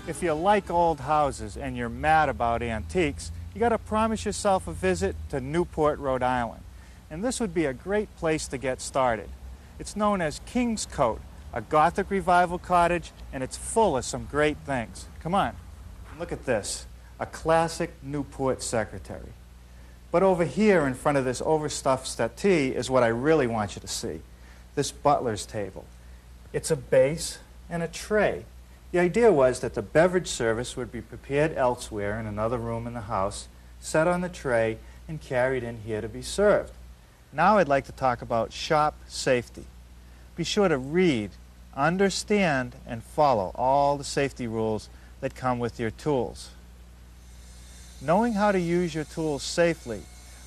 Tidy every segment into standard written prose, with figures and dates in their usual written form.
If you like old houses and you're mad about antiques, you got to promise yourself a visit to Newport, Rhode Island. And this would be a great place to get started. It's known as King's Coat, a Gothic revival cottage, and it's full of some great things. Come on, look at this, a classic Newport secretary. But over here in front of this overstuffed settee is what I really want you to see, this Butlers table. It's a base and a tray. The idea was that the beverage service would be prepared elsewhere in another room in the house, set on the tray, and carried in here to be served. Now I'd like to talk about shop safety. Be sure to read, understand, and follow all the safety rules that come with your tools. Knowing how to use your tools safely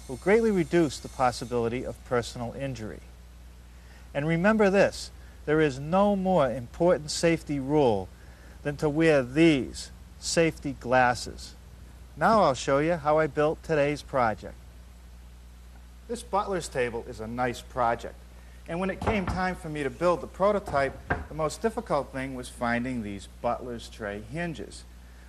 will greatly reduce the possibility of personal injury. And remember this, there is no more important safety rule than to wear these safety glasses. Now I'll show you how I built today's project. This Butlers table is a nice project. And when it came time for me to build the prototype, the most difficult thing was finding these Butlers tray hinges.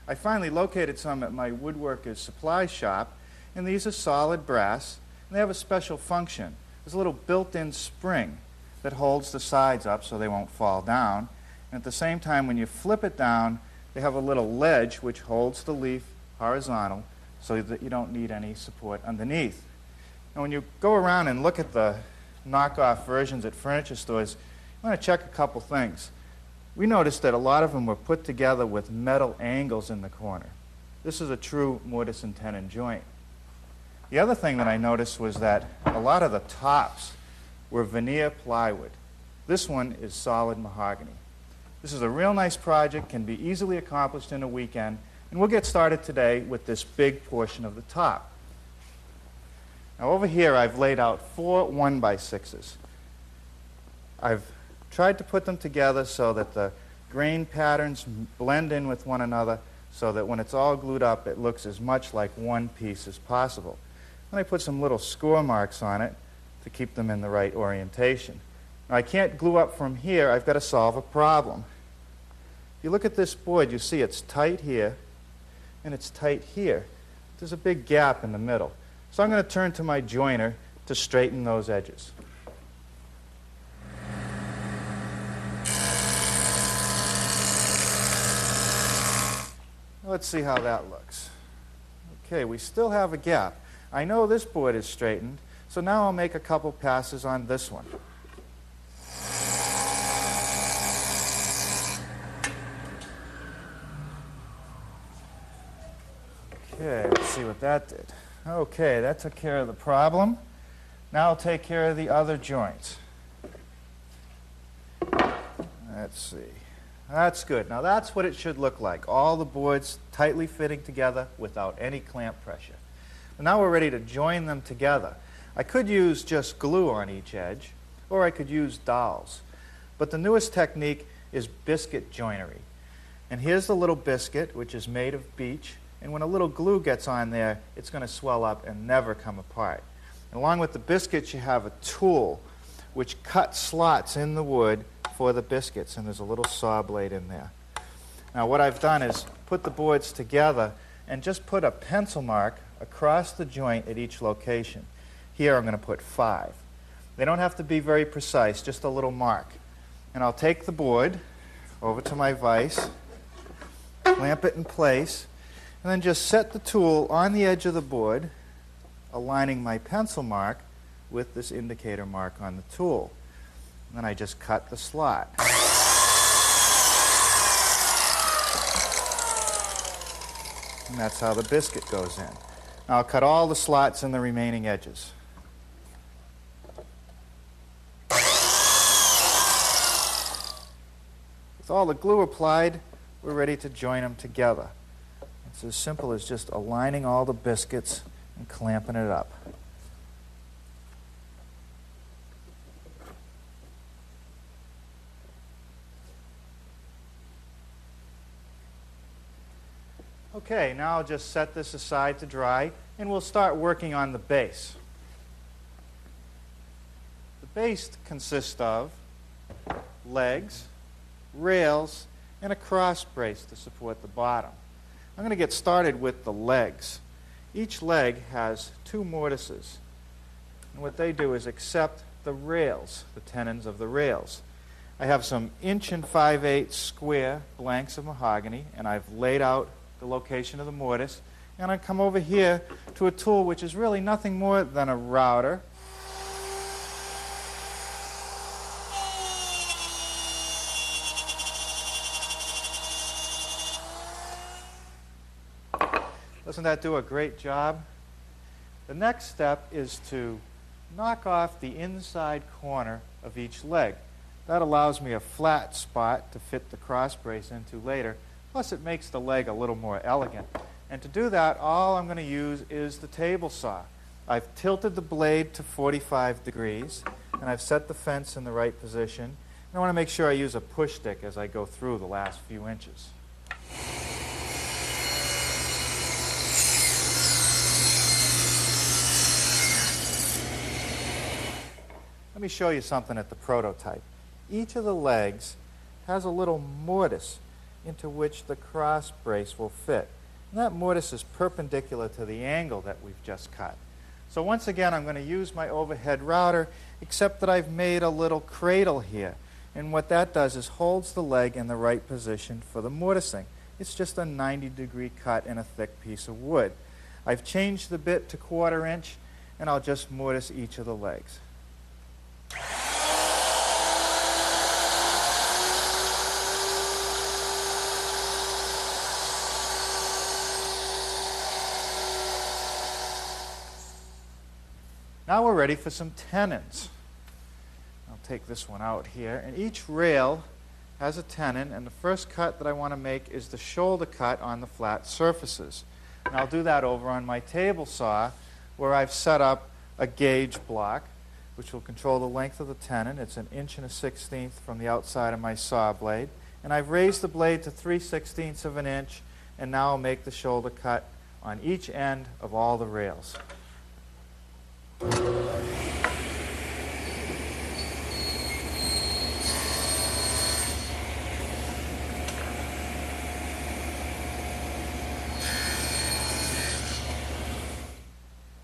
I finally located some at my woodworker's supply shop, and these are solid brass, and they have a special function. There's a little built-in spring that holds the sides up so they won't fall down. And at the same time, when you flip it down, they have a little ledge which holds the leaf horizontal so that you don't need any support underneath. And when you go around and look at the knockoff versions at furniture stores, you want to check a couple things. We noticed that a lot of them were put together with metal angles in the corner. This is a true mortise and tenon joint. The other thing that I noticed was that a lot of the tops were veneer plywood. This one is solid mahogany. This is a real nice project, can be easily accomplished in a weekend, and we'll get started today with this big portion of the top. Now over here I've laid out 4 1x6s. I've tried to put them together so that the grain patterns blend in with one another so that when it's all glued up it looks as much like one piece as possible. And I put some little score marks on it to keep them in the right orientation. Now, I can't glue up from here. I've got to solve a problem. If you look at this board, you see it's tight here and it's tight here. There's a big gap in the middle. So I'm going to turn to my joiner to straighten those edges. Let's see how that looks. Okay, we still have a gap. I know this board is straightened, so now I'll make a couple passes on this one. Okay, let's see what that did. Okay, that took care of the problem. Now I'll take care of the other joints. Let's see. That's good. Now that's what it should look like. All the boards tightly fitting together without any clamp pressure. And now we're ready to join them together. I could use just glue on each edge, or I could use dowels. But the newest technique is biscuit joinery. And here's the little biscuit, which is made of beech. And when a little glue gets on there, it's going to swell up and never come apart. And along with the biscuits, you have a tool which cuts slots in the wood for the biscuits. And there's a little saw blade in there. Now what I've done is put the boards together and just put a pencil mark across the joint at each location. Here I'm going to put 5. They don't have to be very precise, just a little mark. And I'll take the board over to my vise, clamp it in place, and then just set the tool on the edge of the board, aligning my pencil mark with this indicator mark on the tool. And then I just cut the slot. And that's how the biscuit goes in. Now I'll cut all the slots in the remaining edges. With all the glue applied, we're ready to join them together. It's as simple as just aligning all the biscuits and clamping it up. Okay, now I'll just set this aside to dry, and we'll start working on the base. The base consists of legs, rails, and a cross brace to support the bottom. I'm going to get started with the legs. Each leg has two mortises, and what they do is accept the rails, the tenons of the rails. I have some 1 5/8" square blanks of mahogany, and I've laid out the location of the mortise. And I come over here to a tool which is really nothing more than a router. Doesn't that do a great job? The next step is to knock off the inside corner of each leg. That allows me a flat spot to fit the cross brace into later. Plus, it makes the leg a little more elegant. And to do that, all I'm going to use is the table saw. I've tilted the blade to 45 degrees, and I've set the fence in the right position. And I want to make sure I use a push stick as I go through the last few inches. Let me show you something at the prototype. Each of the legs has a little mortise into which the cross brace will fit. And that mortise is perpendicular to the angle that we've just cut. So once again, I'm going to use my overhead router, except that I've made a little cradle here. And what that does is holds the leg in the right position for the mortising. It's just a 90-degree cut in a thick piece of wood. I've changed the bit to 1/4 inch, and I'll just mortise each of the legs. Now we're ready for some tenons. I'll take this one out here. And each rail has a tenon, and the first cut that I want to make is the shoulder cut on the flat surfaces. And I'll do that over on my table saw, where I've set up a gauge block, which will control the length of the tenon. It's 1 1/16" from the outside of my saw blade. And I've raised the blade to 3/16 of an inch, and now I'll make the shoulder cut on each end of all the rails.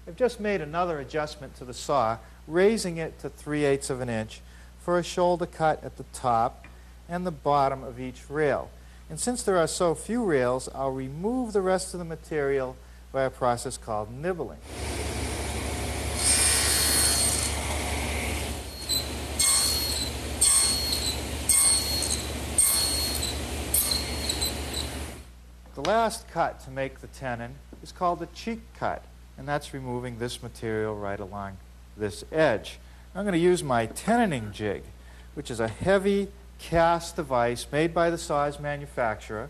I've just made another adjustment to the saw, raising it to 3/8 of an inch for a shoulder cut at the top and the bottom of each rail. And since there are so few rails, I'll remove the rest of the material by a process called nibbling. The last cut to make the tenon is called the cheek cut, and that's removing this material right along this edge. I'm going to use my tenoning jig, which is a heavy cast device made by the saw's manufacturer,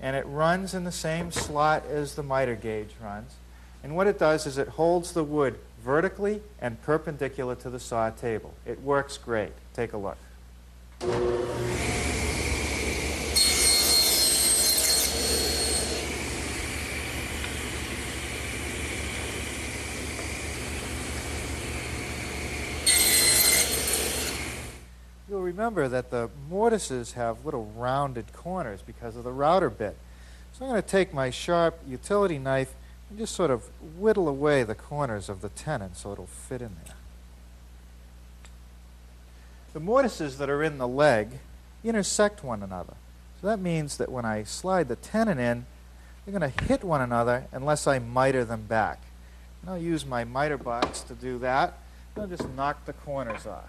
and it runs in the same slot as the miter gauge runs. And what it does is it holds the wood vertically and perpendicular to the saw table. It works great. Take a look. You'll remember that the mortises have little rounded corners because of the router bit. So I'm going to take my sharp utility knife and just sort of whittle away the corners of the tenon so it'll fit in there. The mortises that are in the leg intersect one another. So that means that when I slide the tenon in, they're going to hit one another unless I miter them back. And I'll use my miter box to do that. I'll just knock the corners off.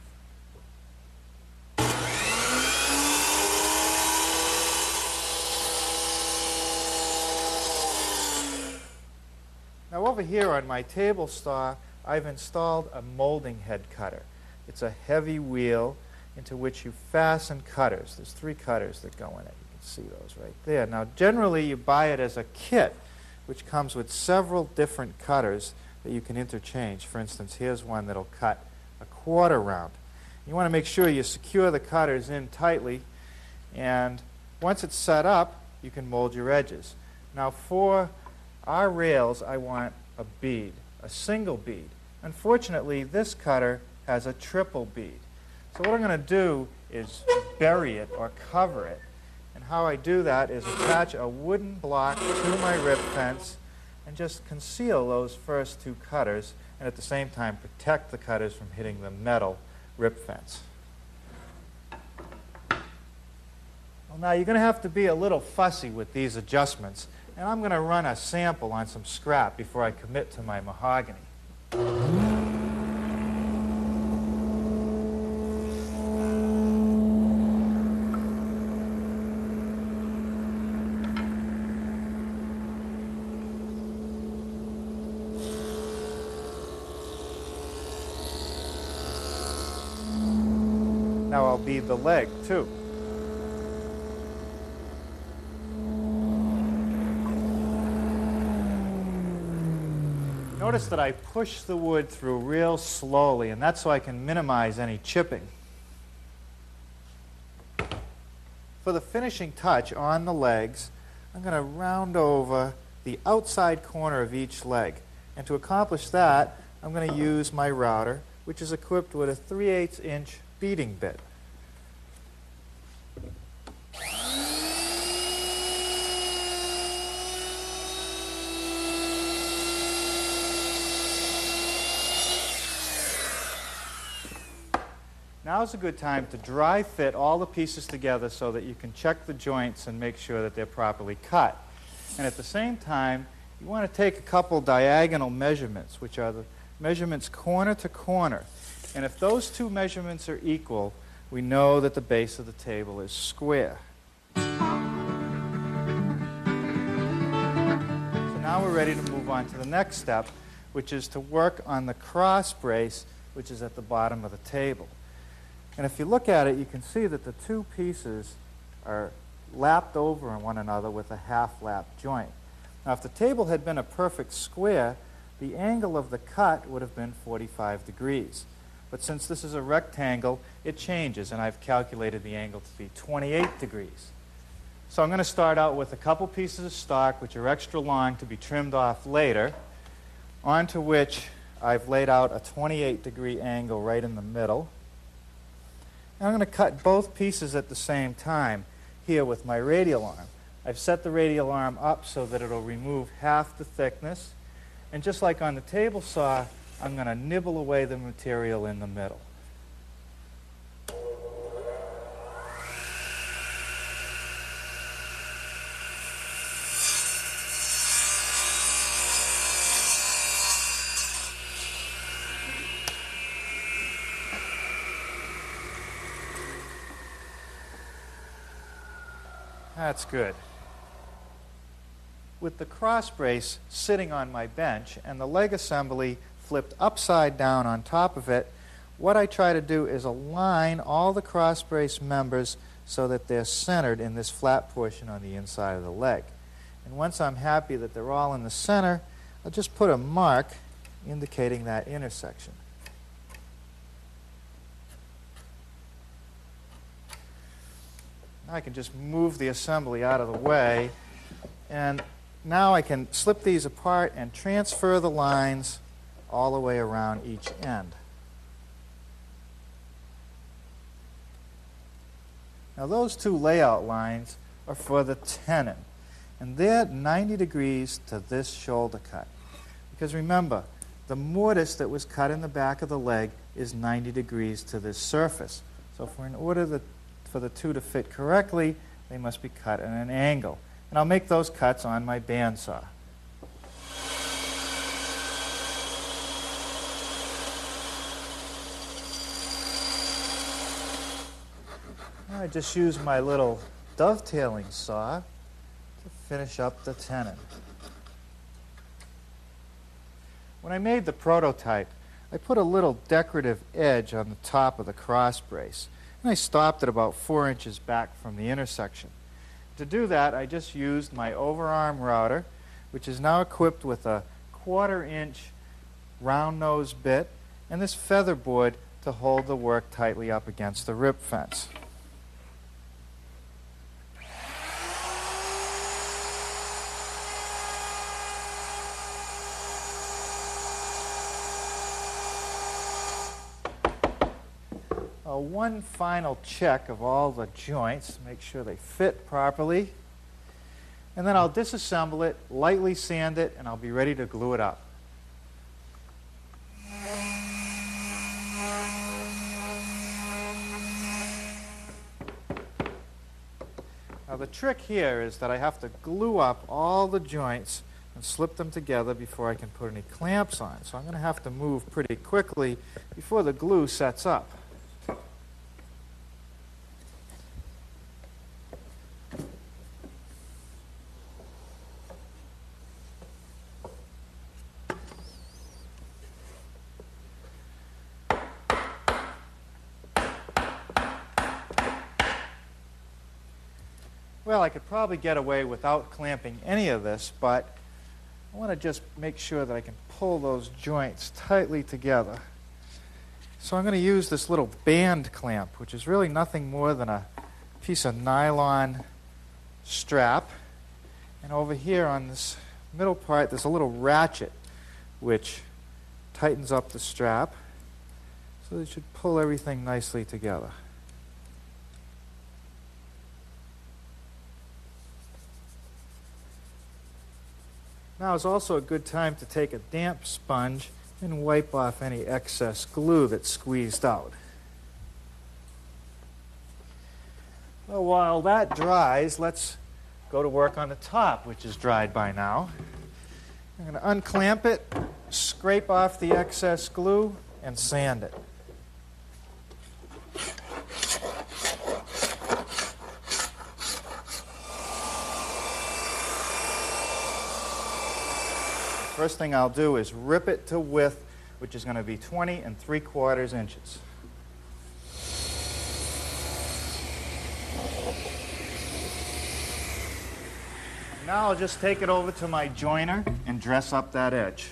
Now over here on my table saw, I've installed a molding head cutter. It's a heavy wheel into which you fasten cutters. There's 3 cutters that go in it. You can see those right there. Now generally you buy it as a kit, which comes with several different cutters that you can interchange. For instance, here's one that'll cut a 1/4 round. You want to make sure you secure the cutters in tightly, and once it's set up, you can mold your edges. Now for our rails, I want a bead, a single bead. Unfortunately, this cutter has a triple bead. So what I'm going to do is bury it or cover it. And how I do that is attach a wooden block to my rib fence and just conceal those first two cutters, and at the same time protect the cutters from hitting the metal rib fence. Well, now you're going to have to be a little fussy with these adjustments, and I'm going to run a sample on some scrap before I commit to my mahogany. Now I'll bead the leg, too. Notice that I push the wood through real slowly, and that's so I can minimize any chipping. For the finishing touch on the legs, I'm going to round over the outside corner of each leg. And to accomplish that, I'm going to use my router, which is equipped with a 3/8 inch beading bit. Now's a good time to dry fit all the pieces together so that you can check the joints and make sure that they're properly cut. And at the same time, you want to take a couple diagonal measurements, which are the measurements corner to corner. And if those two measurements are equal, we know that the base of the table is square. So now we're ready to move on to the next step, which is to work on the cross brace, which is at the bottom of the table. And if you look at it, you can see that the two pieces are lapped over on one another with a half-lap joint. Now, if the table had been a perfect square, the angle of the cut would have been 45 degrees. But since this is a rectangle, it changes, and I've calculated the angle to be 28 degrees. So I'm going to start out with a couple pieces of stock, which are extra long to be trimmed off later, onto which I've laid out a 28-degree angle right in the middle. And I'm going to cut both pieces at the same time here with my radial arm. I've set the radial arm up so that it'll remove half the thickness. And just like on the table saw, I'm going to nibble away the material in the middle. That's good. With the cross brace sitting on my bench and the leg assembly flipped upside down on top of it, what I try to do is align all the cross brace members so that they're centered in this flat portion on the inside of the leg. And once I'm happy that they're all in the center, I'll just put a mark indicating that intersection. Now I can just move the assembly out of the way, and now I can slip these apart and transfer the lines all the way around each end. Now those two layout lines are for the tenon, and they're 90 degrees to this shoulder cut. Because remember, the mortise that was cut in the back of the leg is 90 degrees to this surface. So in order for the two to fit correctly, they must be cut at an angle. And I'll make those cuts on my bandsaw. I just use my little dovetailing saw to finish up the tenon. When I made the prototype, I put a little decorative edge on the top of the cross brace, and I stopped it about 4 inches back from the intersection. To do that, I just used my overarm router, which is now equipped with a 1/4 inch round nose bit and this feather board to hold the work tightly up against the rib fence. one final check of all the joints, make sure they fit properly. And then I'll disassemble it, lightly sand it, and I'll be ready to glue it up. Now the trick here is that I have to glue up all the joints and slip them together before I can put any clamps on. So I'm going to have to move pretty quickly before the glue sets up. Well, I could probably get away without clamping any of this, but I want to just make sure that I can pull those joints tightly together. So I'm going to use this little band clamp, which is really nothing more than a piece of nylon strap. And over here on this middle part, there's a little ratchet which tightens up the strap. So it should pull everything nicely together. Now is also a good time to take a damp sponge and wipe off any excess glue that's squeezed out. Well, while that dries, let's go to work on the top, which is dried by now. I'm going to unclamp it, scrape off the excess glue, and sand it. First thing I'll do is rip it to width, which is going to be 20 3/4 inches. Now I'll just take it over to my joiner and dress up that edge.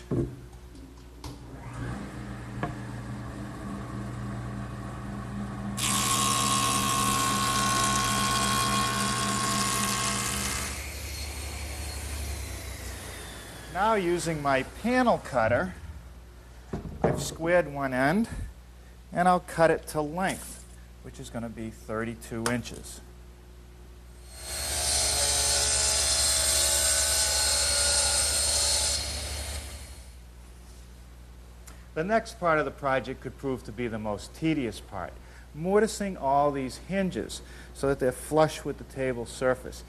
Now using my panel cutter, I've squared one end and I'll cut it to length, which is going to be 32 inches. The next part of the project could prove to be the most tedious part, mortising all these hinges so that they're flush with the table surface.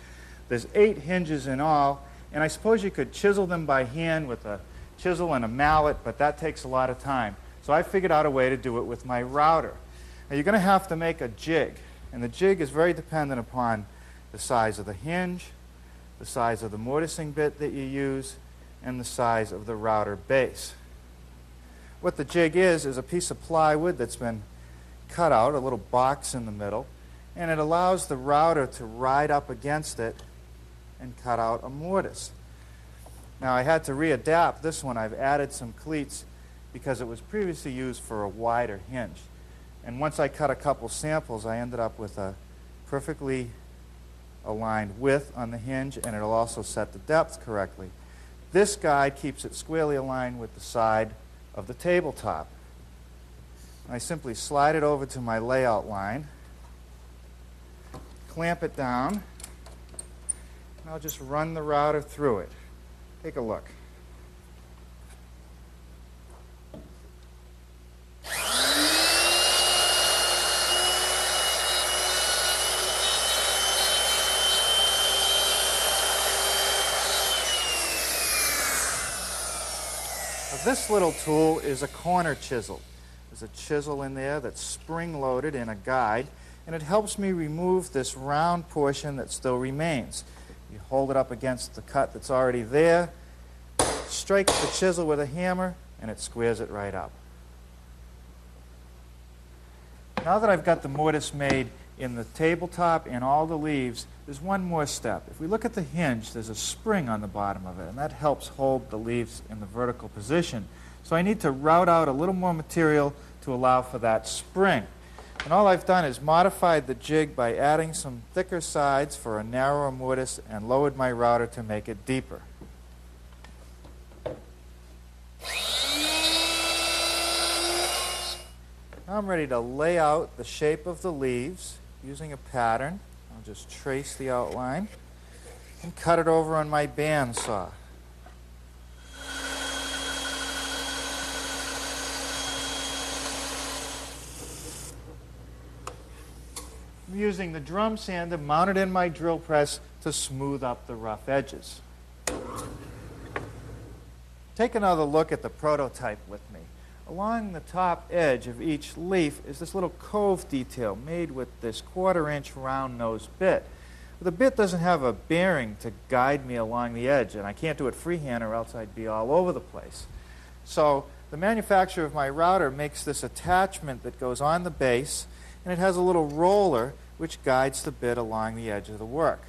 There's 8 hinges in all, and I suppose you could chisel them by hand with a chisel and a mallet, but that takes a lot of time. So I figured out a way to do it with my router. Now you're going to have to make a jig, and the jig is very dependent upon the size of the hinge, the size of the mortising bit that you use, and the size of the router base. What the jig is a piece of plywood that's been cut out, a little box in the middle, and it allows the router to ride up against it and cut out a mortise. Now I had to readapt this one. I've added some cleats because it was previously used for a wider hinge. And once I cut a couple samples, I ended up with a perfectly aligned width on the hinge, and it'll also set the depth correctly. This guide keeps it squarely aligned with the side of the tabletop. I simply slide it over to my layout line, clamp it down, and I'll just run the router through it. Take a look. Now, this little tool is a corner chisel. There's a chisel in there that's spring-loaded in a guide, and it helps me remove this round portion that still remains. You hold it up against the cut that's already there, strike the chisel with a hammer, and it squares it right up. Now that I've got the mortise made in the tabletop and all the leaves, there's one more step. If we look at the hinge, there's a spring on the bottom of it, and that helps hold the leaves in the vertical position. So I need to route out a little more material to allow for that spring. And all I've done is modified the jig by adding some thicker sides for a narrower mortise and lowered my router to make it deeper. Now I'm ready to lay out the shape of the leaves using a pattern. I'll just trace the outline and cut it over on my bandsaw. I'm using the drum sander mounted in my drill press to smooth up the rough edges. Take another look at the prototype with me. Along the top edge of each leaf is this little cove detail made with this 1/4-inch round nose bit. The bit doesn't have a bearing to guide me along the edge, and I can't do it freehand or else I'd be all over the place. So the manufacturer of my router makes this attachment that goes on the base, and it has a little roller which guides the bit along the edge of the work.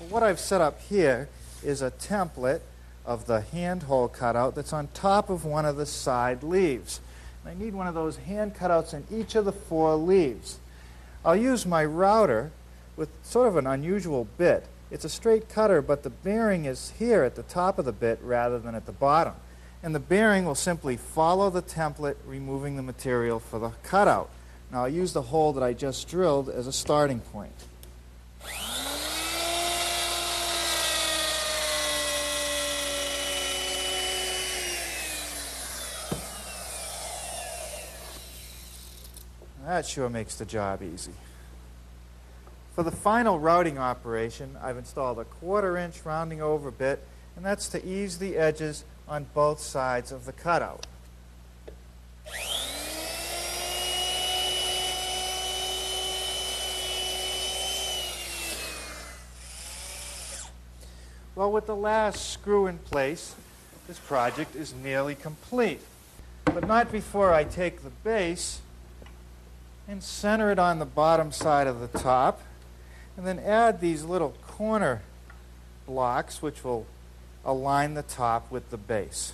What I've set up here is a template of the handhole cutout that's on top of one of the side leaves. And I need one of those hand cutouts in each of the 4 leaves. I'll use my router with sort of an unusual bit. It's a straight cutter, but the bearing is here at the top of the bit rather than at the bottom. And the bearing will simply follow the template, removing the material for the cutout. Now I'll use the hole that I just drilled as a starting point. That sure makes the job easy. For the final routing operation, I've installed a 1/4-inch rounding over bit, and that's to ease the edges on both sides of the cutout. Well, with the last screw in place, this project is nearly complete. But not before I take the base and center it on the bottom side of the top, and then add these little corner blocks which will align the top with the base.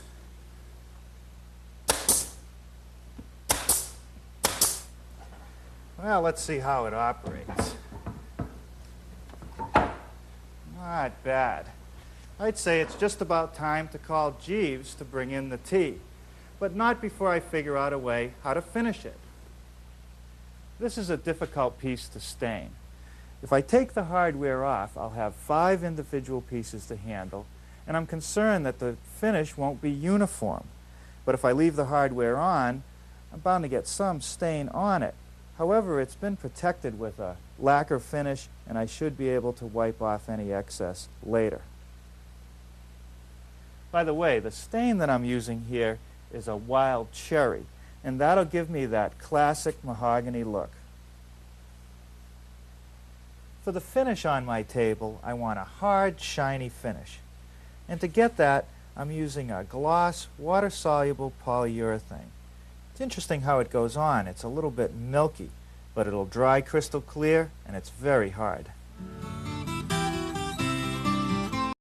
Well, let's see how it operates. Not bad. I'd say it's just about time to call Jeeves to bring in the tea, but not before I figure out a way how to finish it. This is a difficult piece to stain. If I take the hardware off, I'll have 5 individual pieces to handle, and I'm concerned that the finish won't be uniform. But if I leave the hardware on, I'm bound to get some stain on it. However, it's been protected with a lacquer finish, and I should be able to wipe off any excess later. By the way, the stain that I'm using here is a wild cherry, and that'll give me that classic mahogany look. For the finish on my table, I want a hard, shiny finish. And to get that, I'm using a gloss, water-soluble polyurethane. It's interesting how it goes on. It's a little bit milky, but it'll dry crystal clear, and it's very hard.